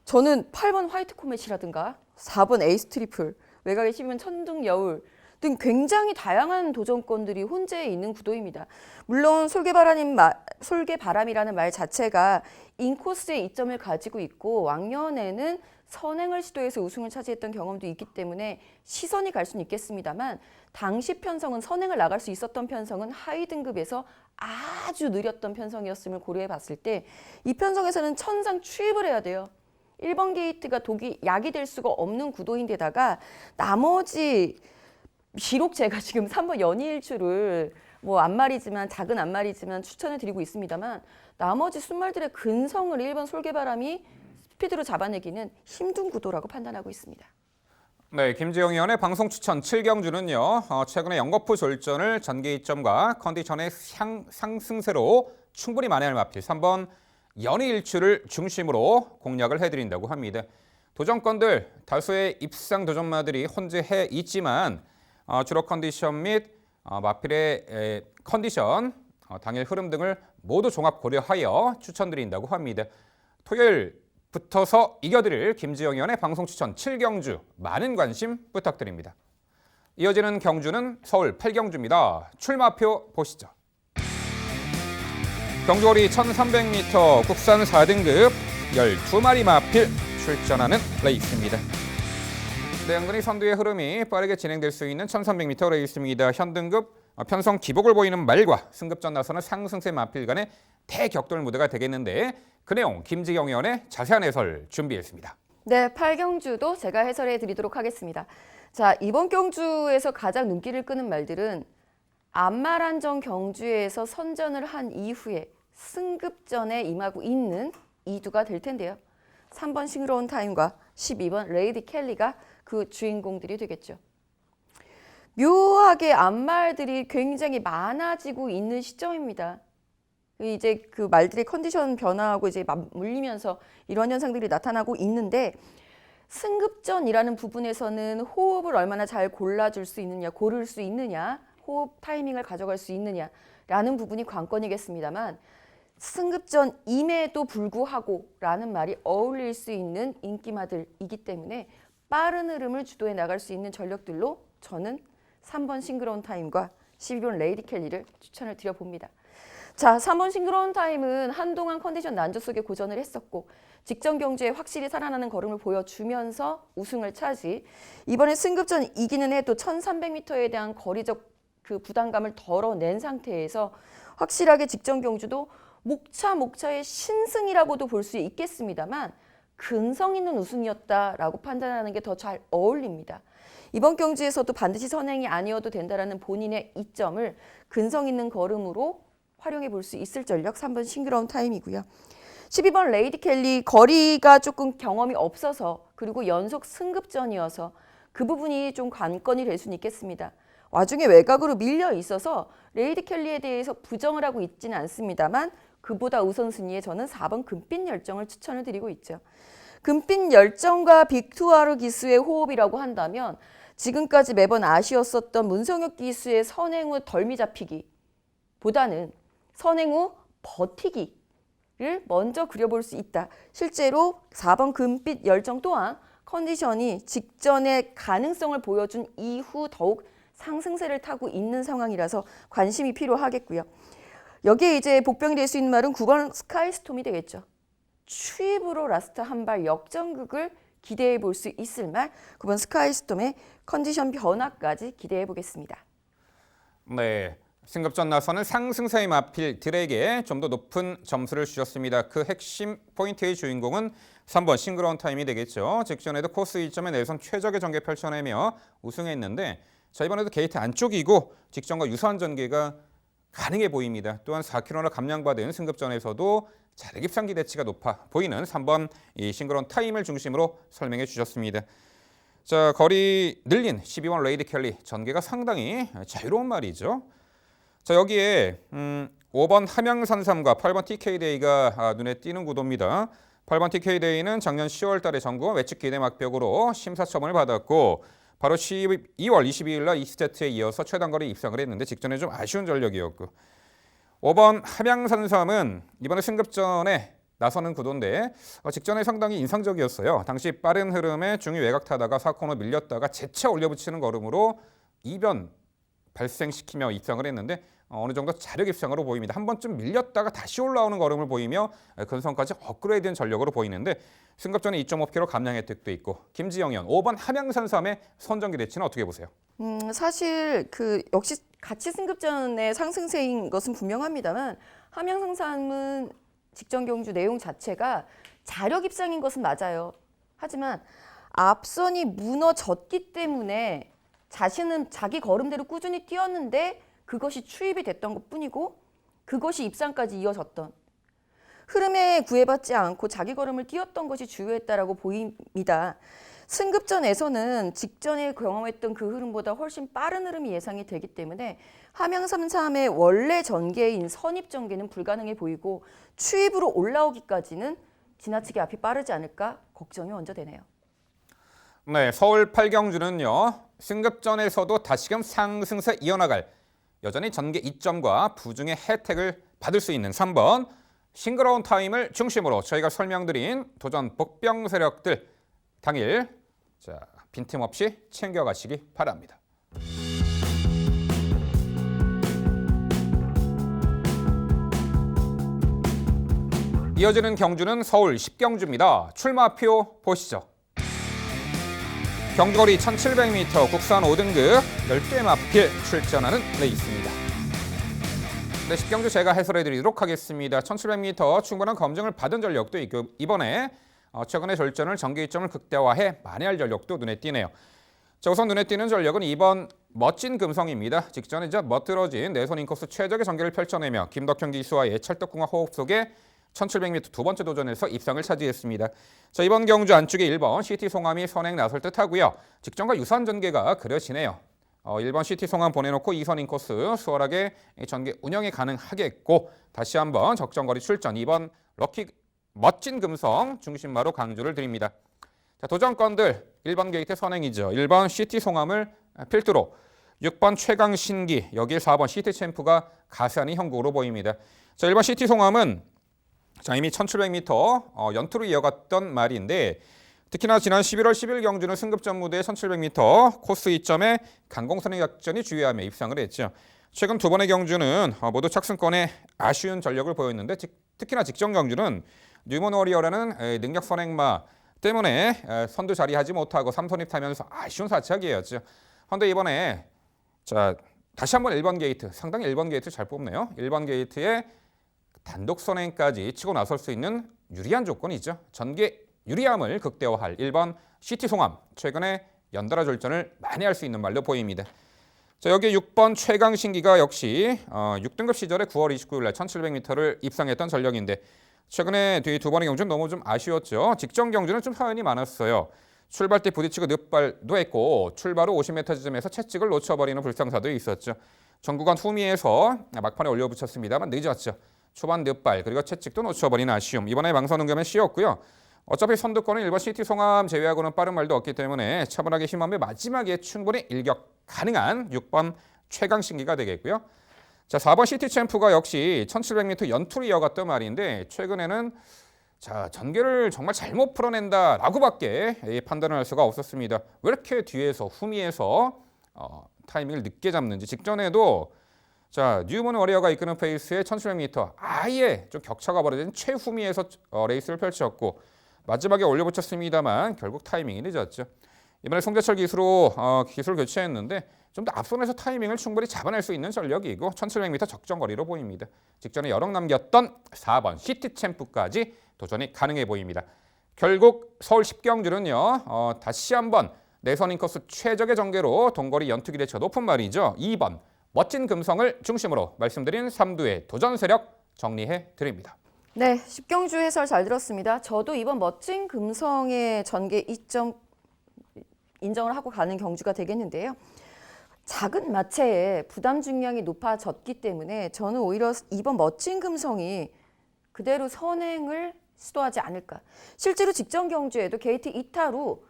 저는 8번 화이트 코멧이라든가 4번 에이스 트리플, 외곽에 12번 천둥 여울 등 굉장히 다양한 도전권들이 혼재해 있는 구도입니다. 물론 솔개바람이라는 말 자체가 인코스의 이점을 가지고 있고 왕년에는 선행을 시도해서 우승을 차지했던 경험도 있기 때문에 시선이 갈 수는 있겠습니다만 당시 편성은 선행을 나갈 수 있었던 편성은 하위 등급에서 아주 느렸던 편성이었음을 고려해 봤을 때 이 편성에서는 천상 추입을 해야 돼요. 1번 게이트가 약이 될 수가 없는 구도인데다가 나머지 비록 제가 지금 3번 연이일주를 앞말이지만 작은 앞말이지만 추천을 드리고 있습니다만 나머지 순말들의 근성을 1번 솔개바람이 스피드로 잡아내기는 힘든 구도라고 판단하고 있습니다. 네, 김지영 의원의 방송 추천 7경주는요. 최근에 영거푸 졸전을 전개 이점과 컨디션의 상승세로 충분히 만회할 마필 3번 연이일주를 중심으로 공략을 해드린다고 합니다. 도전권들 다수의 입상 도전마들이 혼재해 있지만 주로 컨디션 및 마필의 컨디션, 당일 흐름 등을 모두 종합 고려하여 추천드린다고 합니다. 토요일 붙어서 이겨드릴 김지영 의원의 방송 추천 7경주 많은 관심 부탁드립니다. 이어지는 경주는 서울 8경주입니다. 출마표 보시죠. 경주거리 1300m 국산 4등급 12마리 마필 출전하는 레이스입니다. 대형근이 선두의 흐름이 빠르게 진행될 수 있는 1300m 레이스입니다. 현등급 편성 기복을 보이는 말과 승급전 나서는 상승세 마필 간의 대격돌 무대가 되겠는데 그 내용 김지영 의원의 자세한 해설 준비했습니다. 네, 8경주도 제가 해설해 드리도록 하겠습니다. 자, 이번 경주에서 가장 눈길을 끄는 말들은 안마란정 경주에서 선전을 한 이후에 승급전에 임하고 있는 이두가 될 텐데요. 3번 싱그러운 타임과 12번 레이디 켈리가 그 주인공들이 되겠죠. 묘하게 앞말들이 굉장히 많아지고 있는 시점입니다. 이제 그 말들의 컨디션 변화하고 이제 맞물리면서 이런 현상들이 나타나고 있는데 승급전이라는 부분에서는 호흡을 얼마나 잘 골라줄 수 있느냐, 고를 수 있느냐, 호흡 타이밍을 가져갈 수 있느냐라는 부분이 관건이겠습니다만 승급전임에도 불구하고 라는 말이 어울릴 수 있는 인기마들이기 때문에 빠른 흐름을 주도해 나갈 수 있는 전력들로 저는 3번 싱그러운 타임과 12번 레이디 켈리를 추천을 드려봅니다. 자, 3번 싱그러운 타임은 한동안 컨디션 난조 속에 고전을 했었고 직전 경주에 확실히 살아나는 걸음을 보여주면서 우승을 차지 이번에 승급전 이기는 해도 1300m에 대한 거리적 그 부담감을 덜어낸 상태에서 확실하게 직전 경주도 목차의 신승이라고도 볼 수 있겠습니다만 근성 있는 우승이었다라고 판단하는 게 더 잘 어울립니다. 이번 경주에서도 반드시 선행이 아니어도 된다라는 본인의 이점을 근성 있는 걸음으로 활용해 볼 수 있을 전력 3번 싱그러운 타임이고요. 12번 레이디 켈리 거리가 조금 경험이 없어서 그리고 연속 승급전이어서 그 부분이 좀 관건이 될 수는 있겠습니다. 와중에 외곽으로 밀려 있어서 레이디 켈리에 대해서 부정을 하고 있지는 않습니다만 그보다 우선순위에 저는 4번 금빛 열정을 추천을 드리고 있죠. 금빛 열정과 빅투아르 기수의 호흡이라고 한다면 지금까지 매번 아쉬웠었던 문성혁 기수의 선행 후 덜미 잡히기 보다는 선행 후 버티기를 먼저 그려볼 수 있다. 실제로 4번 금빛 열정 또한 컨디션이 직전의 가능성을 보여준 이후 더욱 상승세를 타고 있는 상황이라서 관심이 필요하겠고요. 여기에 이제 복병이 될 수 있는 말은 9번 스카이스톰이 되겠죠. 추입으로 라스트 한 발 역전극을 기대해 볼 수 있을 말 9번 스카이스톰의 컨디션 변화까지 기대해 보겠습니다. 네, 승급전 나서는 상승세의 마필 들에게 좀 더 높은 점수를 주셨습니다. 그 핵심 포인트의 주인공은 3번 싱그러운 타임이 되겠죠. 직전에도 코스 2점에 내선 최적의 전개 펼쳐내며 우승했는데 자, 이번에도 게이트 안쪽이고 직전과 유사한 전개가 가능해 보입니다. 또한 4km나 감량받은 승급전에서도 자력입상 기대치가 높아 보이는 3번 이 싱그러운 타임을 중심으로 설명해 주셨습니다. 자, 거리 늘린 12번 레이디 켈리 전개가 상당히 자유로운 말이죠. 자, 여기에 5번 함양산삼과 8번 TK데이가 눈에 띄는 구도입니다. 8번 TK데이는 작년 10월 달에 전국 외측 기대 막벽으로 심사처분을 받았고 바로 2월 22일 날 이스테트에 이어서 최단거리 입상을 했는데 직전에 좀 아쉬운 전력이었고 5번 함양산삼은 이번에 승급전에 나서는 구도인데 직전에 상당히 인상적이었어요. 당시 빠른 흐름에 중위 외곽 타다가 4코너 밀렸다가 재차 올려붙이는 걸음으로 이변 발생시키며 입상을 했는데 어느 정도 자력 입상으로 보입니다. 한 번쯤 밀렸다가 다시 올라오는 걸음을 보이며 근성까지 업그레이드된 전력으로 보이는데 승급전에 2.5km 감량 혜택도 있고 김지영 의원 5번 함양산삼의 선정 기대치는 어떻게 보세요? 사실 그 역시 같이 승급전의 상승세인 것은 분명합니다만 함양산삼은 직전 경주 내용 자체가 자력 입상인 것은 맞아요. 하지만 앞선이 무너졌기 때문에 자신은 자기 걸음대로 꾸준히 뛰었는데 그것이 추입이 됐던 것뿐이고 그것이 입상까지 이어졌던 흐름에 구애받지 않고 자기 걸음을 뛰었던 것이 주요했다라고 보입니다. 승급전에서는 직전에 경험했던 그 흐름보다 훨씬 빠른 흐름이 예상이 되기 때문에 함양삼삼의 원래 전개인 선입 전개는 불가능해 보이고 추입으로 올라오기까지는 지나치게 앞이 빠르지 않을까 걱정이 먼저 되네요. 네, 서울 8경주는요. 승급전에서도 다시금 상승세 이어나갈 여전히 전개 2점과 부중의 혜택을 받을 수 있는 3번 싱그러운 타임을 중심으로 저희가 설명드린 도전 복병 세력들 당일 빈틈없이 챙겨가시기 바랍니다. 이어지는 경주는 서울 10경주입니다. 출마표 보시죠. 경주거리 1700m 국산 5등급 10개 마필 출전하는 레이스입니다. 네, 10경주 제가 해설해 드리도록 하겠습니다. 1700m 충분한 검증을 받은 전력도 있고 이번에 최근의 절전을 전개 2점을 극대화해 만회할 전력도 눈에 띄네요. 자, 우선 눈에 띄는 전력은 2번 멋진 금성입니다. 직전에 멋들어진 내선 인코스 최적의 전개를 펼쳐내며 김덕현 기수와의 찰떡궁합 호흡 속에 1700m 두 번째 도전에서 입상을 차지했습니다. 자, 이번 경주 안쪽에 1번 시티 송암이 선행 나설 듯하고요. 직전과 유사한 전개가 그려지네요. 1번 시티 송암 보내놓고 2선 인코스 수월하게 전개 운영이 가능하겠고 다시 한번 적정거리 출전 2번 럭키 멋진 금성 중심마로 강조를 드립니다. 자, 도전권들 1번 게이트 선행이죠. 1번 시티 송암을 필두로 6번 최강 신기 여기에 4번 시티 챔프가 가세하는 형국으로 보입니다. 자, 1번 시티 송암은 이미 1700m 연투로 이어갔던 말인데 특히나 지난 11월 10일 경주는 승급전 무대의 1700m 코스 2점에 강공선행 작전이 주요하며 입상을 했죠. 최근 두 번의 경주는 모두 착승권에 아쉬운 전력을 보였는데 특히나 직전 경주는 뉴먼 워리어라는 능력 선행마 때문에 선두 자리하지 못하고 3선입 타면서 아쉬운 사착이었죠. 그런데 이번에 다시 한번 1번 게이트 상당히 1번 게이트 잘 뽑네요. 1번 게이트에 단독 선행까지 치고 나설 수 있는 유리한 조건이죠. 전개 유리함을 극대화할 1번 시티송암. 최근에 연달아 졸전을 많이 할 수 있는 말로 보입니다. 자, 여기에 6번 최강신기가 역시 6등급 시절에 9월 29일 날 1700m를 입상했던 전력인데 최근에 뒤 두 번의 경주는 너무 좀 아쉬웠죠. 직전 경주는 좀 사연이 많았어요. 출발 때 부딪히고 늪발도 했고 출발 후 50m 지점에서 채찍을 놓쳐버리는 불상사도 있었죠. 전구간 후미에서 막판에 올려붙였습니다만 늦었죠. 초반 늪발 그리고 채찍도 놓쳐버리는 아쉬움. 이번에 망선 응겸은 쉬었고요. 어차피 선두권은 1번 시티송암 제외하고는 빠른 말도 없기 때문에 차분하게 힘하며 마지막에 충분히 일격 가능한 6번 최강신기가 되겠고요. 자, 4번 시티챔프가 역시 1700m 연투를 이어갔던 말인데 최근에는 자, 전개를 정말 잘못 풀어낸다라고밖에 판단을 할 수가 없었습니다. 왜 이렇게 뒤에서 후미에서 타이밍을 늦게 잡는지. 직전에도 자, 뉴먼 워리어가 이끄는 페이스의 1700m 아예 좀 격차가 벌어진 최후미에서 레이스를 펼쳤고 마지막에 올려붙였습니다만 결국 타이밍이 늦었죠. 이번에 송재철 기수로 기술 교체했는데 좀 더 앞선에서 타이밍을 충분히 잡아낼 수 있는 전력이고 1700m 적정 거리로 보입니다. 직전에 여력 남겼던 4번 시티챔프까지 도전이 가능해 보입니다. 결국 서울 10경주는요. 다시 한번 내선 인코스 최적의 전개로 동거리 연투 기대치가 높은 말이죠. 2번 멋진 금성을 중심으로 말씀드린 3두의 도전 세력 정리해 드립니다. 네, 10경주 해설 잘 들었습니다. 저도 이번 멋진 금성의 전개 이점 인정을 하고 가는 경주가 되겠는데요. 작은 마체에 부담 중량이 높아졌기 때문에 저는 오히려 이번 멋진 금성이 그대로 선행을 시도하지 않을까. 실제로 직전 경주에도 게이트 이타로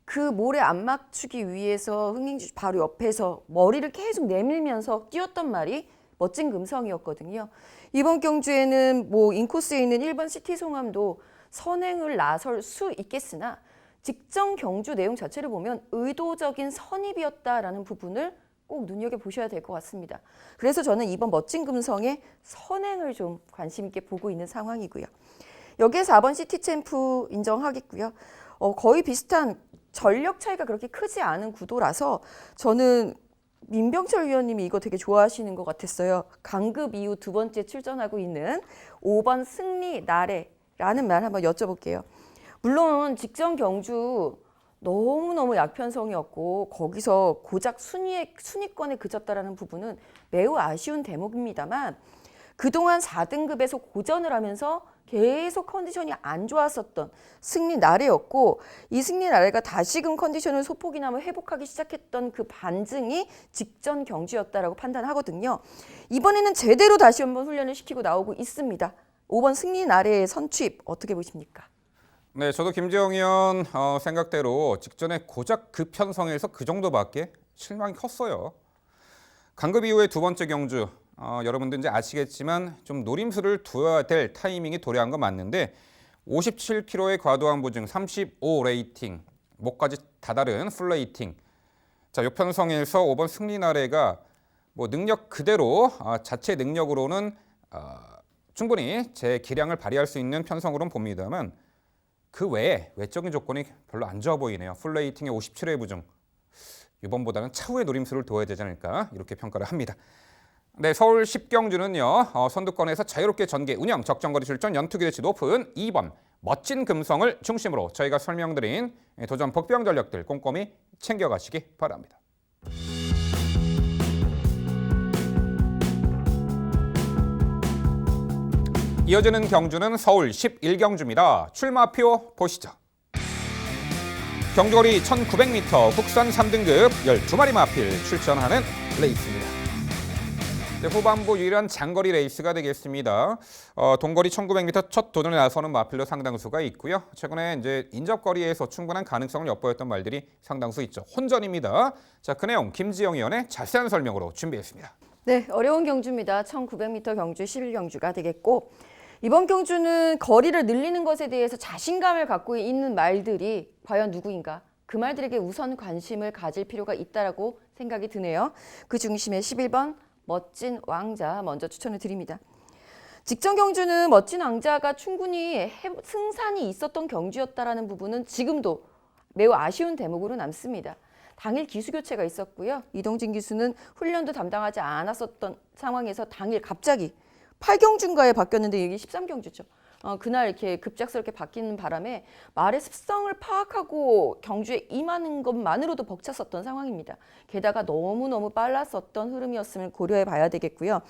그 모래 안 맞추기 위해서 흥행주 바로 옆에서 머리를 계속 내밀면서 뛰었던 말이 멋진 금성이었거든요. 이번 경주에는 뭐 인코스에 있는 1번 시티송암도 선행을 나설 수 있겠으나 직전 경주 내용 자체를 보면 의도적인 선입이었다라는 부분을 꼭 눈여겨보셔야 될 것 같습니다. 그래서 저는 이번 멋진 금성의 선행을 좀 관심 있게 보고 있는 상황이고요. 여기에 4번 시티챔프 인정하겠고요. 거의 비슷한 전력 차이가 그렇게 크지 않은 구도라서 저는 민병철 위원님이 이거 되게 좋아하시는 것 같았어요. 강급 이후 두 번째 출전하고 있는 5번 승리 나래라는 말 한번 여쭤볼게요. 물론 직전 경주 너무너무 약편성이었고 거기서 고작 순위권에 그쳤다라는 부분은 매우 아쉬운 대목입니다만 그동안 4등급에서 고전을 하면서 계속 컨디션이 안 좋았었던 승리 나래였고 이 승리 나래가 다시금 컨디션을 소폭이나마 회복하기 시작했던 그 반증이 직전 경주였다라고 판단하거든요. 이번에는 제대로 다시 한번 훈련을 시키고 나오고 있습니다. 5번 승리 나래의 선취입 어떻게 보십니까? 네, 저도 김재영 의원 생각대로 직전에 고작 그 편성에서 그 정도밖에 실망이 컸어요. 강급 이후에 두 번째 경주 여러분들 이제 아시겠지만 좀 노림수를 둬야 될 타이밍이 도래한 건 맞는데 57kg의 과도한 보증, 35 레이팅, 목까지 다다른 풀 레이팅. 자, 이 편성에서 5번 승리 나래가 뭐 능력 그대로 자체 능력으로는 충분히 제 기량을 발휘할 수 있는 편성으로는 봅니다만 그 외에 외적인 조건이 별로 안 좋아 보이네요. 풀 레이팅의 57회 부중. 이번보다는 차후에 노림수를 둬야 되지 않을까 이렇게 평가를 합니다. 네, 서울 10경주는요. 선두권에서 자유롭게 전개, 운영, 적정거리 출전, 연투 기대치 높은 2번 멋진 금성을 중심으로 저희가 설명드린 도전 복병 전력들 꼼꼼히 챙겨가시기 바랍니다. 이어지는 경주는 서울 11경주입니다. 출마표 보시죠. 경주거리 1900m 국산 3등급 12마리 마필 출전하는 레이스입니다. 후반부 유일한 장거리 레이스가 되겠습니다. 동거리 1900m 첫 도전에 나서는 마필로 상당수가 있고요. 최근에 이제 인접거리에서 충분한 가능성을 엿보였던 말들이 상당수 있죠. 혼전입니다. 자, 그 내용 김지영 의원의 자세한 설명으로 준비했습니다. 네, 어려운 경주입니다. 1900m 경주 11경주가 되겠고 이번 경주는 거리를 늘리는 것에 대해서 자신감을 갖고 있는 말들이 과연 누구인가? 그 말들에게 우선 관심을 가질 필요가 있다라고 생각이 드네요. 그 중심에 11번 멋진 왕자 먼저 추천을 드립니다. 직전 경주는 멋진 왕자가 충분히 승산이 있었던 경주였다라는 부분은 지금도 매우 아쉬운 대목으로 남습니다. 당일 기수 교체가 있었고요. 이동진 기수는 훈련도 담당하지 않았었던 상황에서 당일 갑자기 8경주인가에 바뀌었는데 이게 13경주죠. 그날 이렇게 급작스럽게 바뀌는 바람에 말의 습성을 파악하고 경주에 임하는 것만으로도 벅찼었던 상황입니다. 게다가 너무너무 빨랐었던 흐름이었음을 고려해 봐야 되겠고요.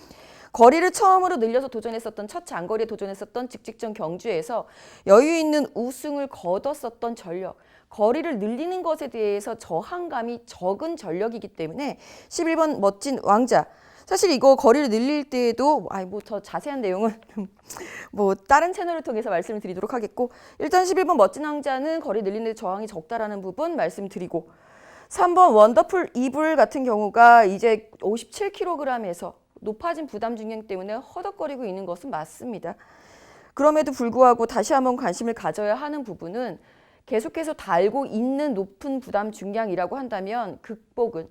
거리를 처음으로 늘려서 도전했었던 첫 장거리에 도전했었던 직직전 경주에서 여유 있는 우승을 거뒀었던 전력, 거리를 늘리는 것에 대해서 저항감이 적은 전력이기 때문에 11번 멋진 왕자, 사실 이거 거리를 늘릴 때에도 더 자세한 내용은 다른 채널을 통해서 말씀을 드리도록 하겠고, 일단 11번 멋진 왕자는 거리 늘리는 데 저항이 적다라는 부분 말씀드리고, 3번 원더풀 이불 같은 경우가 이제 57kg에서 높아진 부담 중량 때문에 허덕거리고 있는 것은 맞습니다. 그럼에도 불구하고 다시 한번 관심을 가져야 하는 부분은 계속해서 달고 있는 높은 부담 중량이라고 한다면 극복은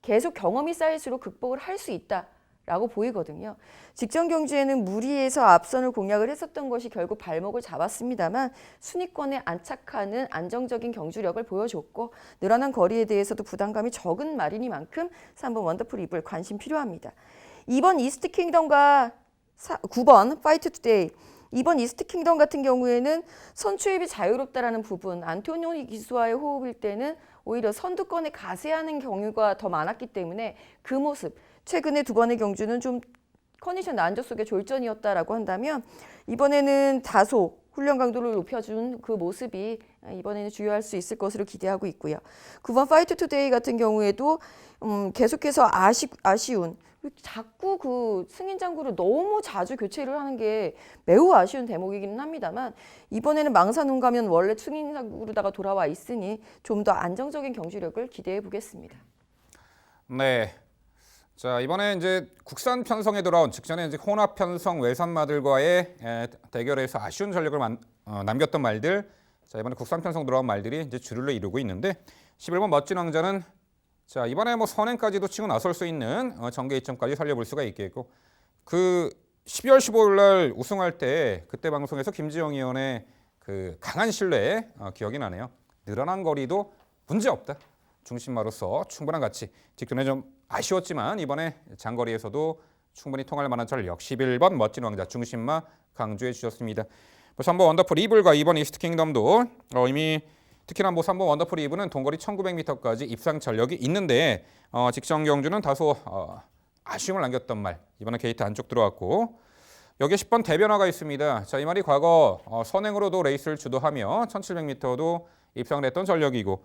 계속 경험이 쌓일수록 극복을 할 수 있다라고 보이거든요. 직전 경주에는 무리해서 앞선을 공략을 했었던 것이 결국 발목을 잡았습니다만 순위권에 안착하는 안정적인 경주력을 보여줬고, 늘어난 거리에 대해서도 부담감이 적은 말이니만큼 3번 원더풀 이블 관심 필요합니다. 2번 이스트 킹덤과 9번 파이트 투데이, 2번 이스트 킹덤 같은 경우에는 선추입이 자유롭다라는 부분, 안토니오 기수와의 호흡일 때는 오히려 선두권에 가세하는 경우가 더 많았기 때문에 그 모습, 최근에 두 번의 경주는 좀 컨디션 난조 속의 졸전이었다라고 한다면 이번에는 다소 훈련 강도를 높여준 그 모습이 이번에는 주요할 수 있을 것으로 기대하고 있고요. 9번 파이트 투데이 같은 경우에도 계속해서 아쉬운, 자꾸 그 승인 장구를 너무 자주 교체를 하는 게 매우 아쉬운 대목이기는 합니다만, 이번에는 망사눈 가면 원래 승인 장구로다가 돌아와 있으니 좀 더 안정적인 경주력을 기대해 보겠습니다. 네. 자, 이번에 이제 국산 편성에 돌아온, 직전에 이제 혼합 편성 외산마들과의 대결에서 아쉬운 전력을 남겼던 말들, 자, 이번에 국산 편성 돌아온 말들이 이제 주류를 이루고 있는데, 11번 멋진 왕자는 자, 이번에 선행까지도 치고 나설 수 있는 전개 이점까지 살려볼 수가 있겠고, 그 12월 15일 날 우승할 때 그때 방송에서 김지영 의원의 그 강한 신뢰 기억이 나네요. 늘어난 거리도 문제 없다. 중심마로서 충분한 가치. 직전에 좀 아쉬웠지만 이번에 장거리에서도 충분히 통할 만한 전력. 11번 멋진 왕자 중심마 강조해 주셨습니다. 3번 원더풀 이블과 2번 이스트 킹덤도 이미 특히나 3번 원더풀 이브는 동거리 1900m까지 입상 전력이 있는데 직전 경주는 다소 아쉬움을 남겼던 말. 이번에 게이트 안쪽 들어왔고, 여기에 10번 대변화가 있습니다. 자, 이 말이 과거 선행으로도 레이스를 주도하며 1700m도 입상을 했던 전력이고,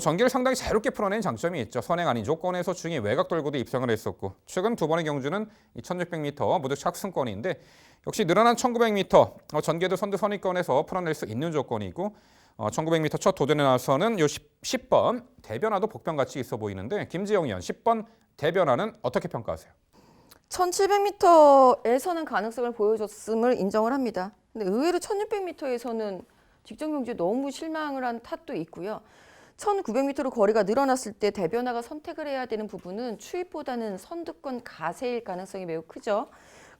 전기를 상당히 자유롭게 풀어낸 장점이 있죠. 선행 아닌 조건에서 중위 외곽 돌고도 입상을 했었고, 최근 두 번의 경주는 1600m 모두 착승권인데, 역시 늘어난 1900m 전개도 선두 선위권에서 풀어낼 수 있는 조건이고, 1900m 첫 도전에 나서는 요 10번 대변화도 복병같이 있어 보이는데, 김지영 의원 10번 대변화는 어떻게 평가하세요? 1700m에서는 가능성을 보여줬음을 인정을 합니다. 근데 의외로 1600m에서는 직전 경주에 너무 실망을 한 탓도 있고요. 1900m로 거리가 늘어났을 때 대변화가 선택을 해야 되는 부분은 추입보다는 선두권 가세일 가능성이 매우 크죠.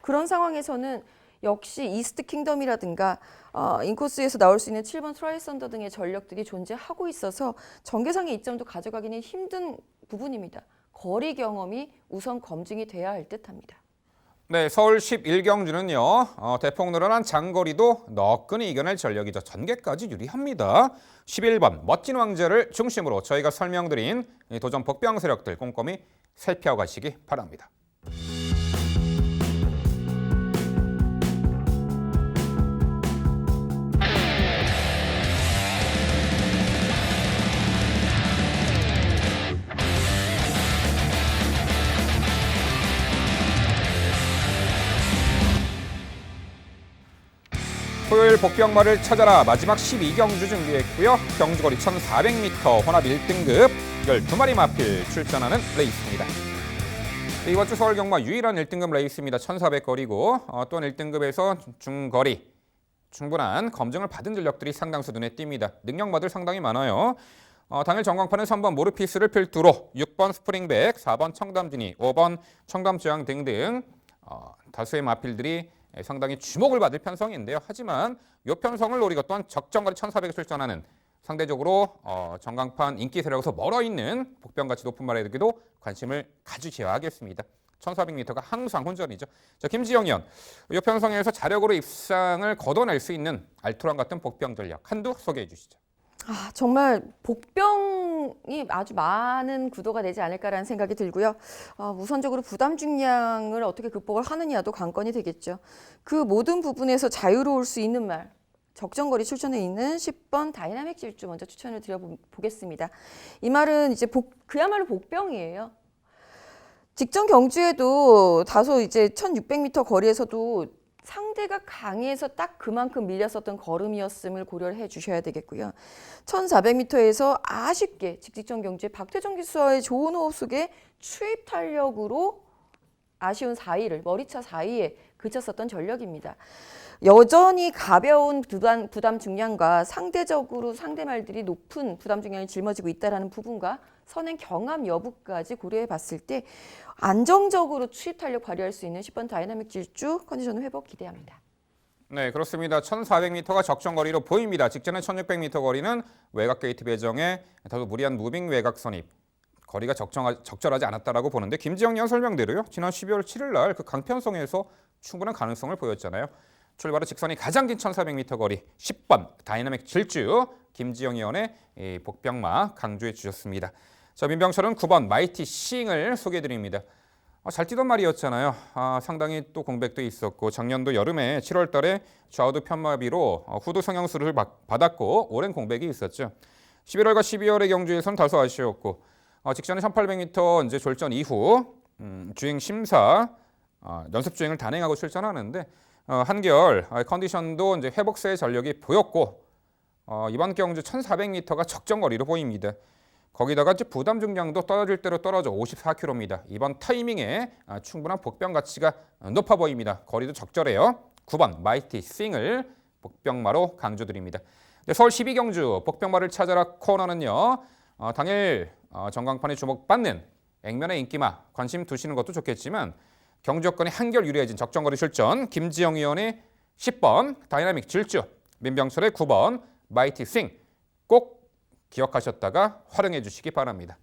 그런 상황에서는 역시 이스트 킹덤이라든가 인코스에서 나올 수 있는 7번 트라이썬더 등의 전력들이 존재하고 있어서 전개상의 이점도 가져가기는 힘든 부분입니다. 거리 경험이 우선 검증이 돼야 할 듯합니다. 네, 서울 11경주는요. 대폭 늘어난 장거리도 너끈히 이겨낼 전력이죠. 전개까지 유리합니다. 11번 멋진 왕자를 중심으로 저희가 설명드린 이 도전 복병 세력들 꼼꼼히 살펴가시기 바랍니다. 토요일 복병마를 찾아라 마지막 12경주 준비했고요. 경주거리 1400m 혼합 1등급 12마리 마필 출전하는 레이스입니다. 이번 주 서울 경마 유일한 1등급 레이스입니다. 1400거리고 또한 1등급에서 중거리 충분한 검증을 받은 전력들이 상당수 눈에 띕니다. 능력마들 상당히 많아요. 당일 전광판은 3번 모르피스를 필두로 6번 스프링백, 4번 청담진이, 5번 청담주양 등등 다수의 마필들이 상당히 주목을 받을 편성인데요. 하지만 이 편성을 노리고 또한 적정거리 1400에 출전하는 상대적으로 전광판 인기 세력에서 멀어 있는 복병가치 높은 말에도 관심을 가주셔야 하겠습니다. 1400m가 항상 혼전이죠. 자, 김지영 의원, 이 편성에서 자력으로 입상을 거둬낼 수 있는 알토란 같은 복병 전략 한두 소개해 주시죠. 정말 복병이 아주 많은 구도가 되지 않을까라는 생각이 들고요. 우선적으로 부담 중량을 어떻게 극복을 하느냐도 관건이 되겠죠. 그 모든 부분에서 자유로울 수 있는 말, 적정거리 출전에 있는 10번 다이나믹 질주 먼저 추천을 드려보겠습니다. 이 말은 이제 그야말로 복병이에요. 직전 경주에도 다소 이제 1600m 거리에서도 상대가 강해서 딱 그만큼 밀렸었던 걸음이었음을 고려를 해 주셔야 되겠고요. 1400m에서 아쉽게 직전 경주에 박태정 기수와의 좋은 호흡 속에 추입 탄력으로 아쉬운 4위를 머리차 4위에 그쳤었던 전력입니다. 여전히 가벼운 부담 중량과 상대적으로 상대말들이 높은 부담 중량이 짊어지고 있다는 부분과 선행 경합 여부까지 고려해 봤을 때 안정적으로 추입 탄력 발휘할 수 있는 10번 다이나믹 질주 컨디션 회복 기대합니다. 네, 그렇습니다. 1400m가 적정 거리로 보입니다. 직전에 1600m 거리는 외곽 게이트 배정에 다소 무리한 무빙 외곽 선입. 거리가 적절하지 않았다라고 보는데 김지영 의원 설명대로요. 지난 12월 7일 날 그 강편성에서 충분한 가능성을 보였잖아요. 출발은 직선이 가장 긴 1400m 거리 10번 다이나믹 질주 김지영 의원의 복병마 강조해 주셨습니다. 자, 민병철은 9번 마이티 싱을 소개해 드립니다. 잘 뛰던 말이었잖아요. 상당히 또 공백도 있었고 작년도 여름에 7월 달에 좌우두 편마비로 후두 성형수술을 받았고 오랜 공백이 있었죠. 11월과 12월의 경주에서는 다소 아쉬웠고 직전에 1800m 이제 졸전 이후 주행 심사 연습 주행을 단행하고 출전하는데 한결 컨디션도 이제 회복세의 전력이 보였고 이번 경주 1400m가 적정 거리로 보입니다. 거기다가 이제 부담 중량도 떨어질 대로 떨어져 54kg입니다. 이번 타이밍에 충분한 복병 가치가 높아 보입니다. 거리도 적절해요. 9번 마이티 싱을 복병마로 강조드립니다. 네, 서울 12경주 복병마를 찾아라 코너는요. 당일 전광판에 주목받는 액면의 인기마 관심 두시는 것도 좋겠지만 경주 여건이 한결 유리해진 적정거리 출전 김지영 의원의 10번 다이나믹 질주 민병철의 9번 마이티 싱 꼭 기억하셨다가 활용해 주시기 바랍니다.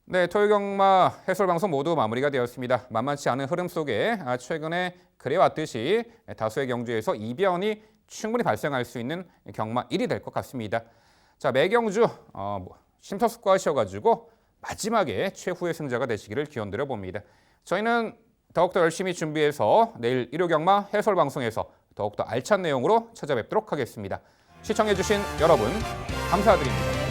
네, 토요경마 해설방송 모두 마무리가 되었습니다. 만만치 않은 흐름 속에 최근에 그래왔듯이 다수의 경주에서 이변이 충분히 발생할 수 있는 경마 1이 될 것 같습니다. 자, 매경주 심사숙고하셔가지고 마지막에 최후의 승자가 되시기를 기원드려 봅니다. 저희는 더욱더 열심히 준비해서 내일 일요경마 해설방송에서 더욱더 알찬 내용으로 찾아뵙도록 하겠습니다. 시청해주신 여러분 감사드립니다.